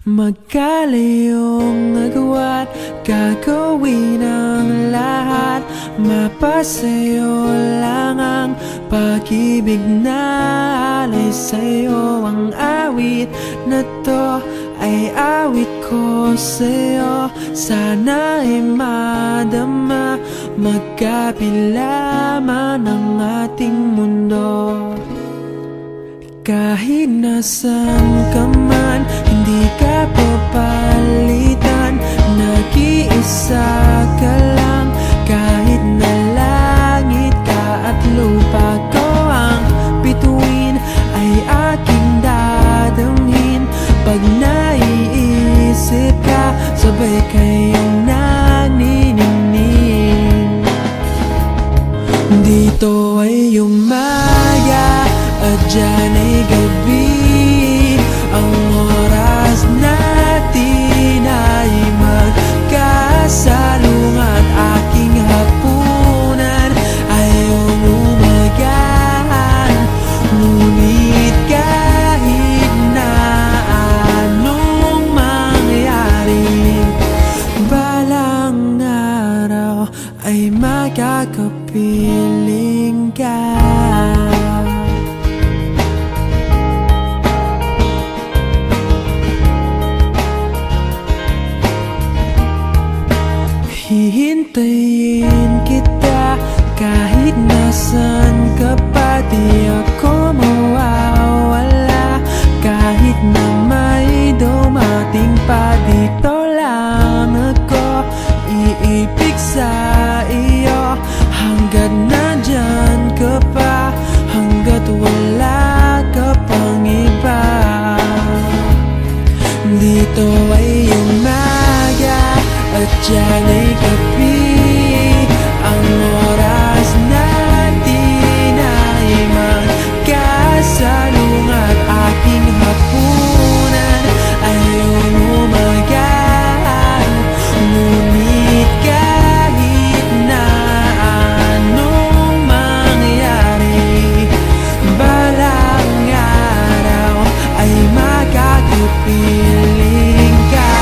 Magkalayong nagawa't gagawin ang lahat. Mapasayo lang ang pag-ibig na alay sa'yo. Ang awit na to ay awit ko sa'yo. Sana ay madama, magkapila man ang ating mundo. Kahit nasan ka man, hindi ka papalitan. Nag-iisa ka lang, kahit na langit ka at lupa ko ang bituin, ay aking dadamhin. Pag naiisip ka, sabay kayong naniningning. Dito ay umaga at dyan ay gabi. Ang oras natin ay magkasalungat. Aking hapunan ay umumagahan. Ngunit kahit na anong mangyari, balang araw ay makakapiling ka. Hihintayin kita kahit nasan ka pa. Di ako mawawala kahit na may dumating pa. Dito lang ako iibig sa iyo hanggat nandyan ka pa, hanggat wala ka pang iba. Dito ay umaga at dyan ay gabi. Ang oras natin ay magkasalungat. Aking hapunan ay umumagahan. Ngunit kahit na anong mangyari, balang araw ay makakapiling ka.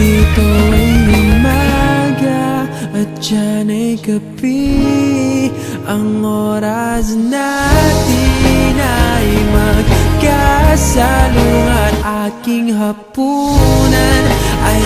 Dito ay umaga at dyan ay gabi. Ang oras natin ay magkasalungat. Aking hapunan ay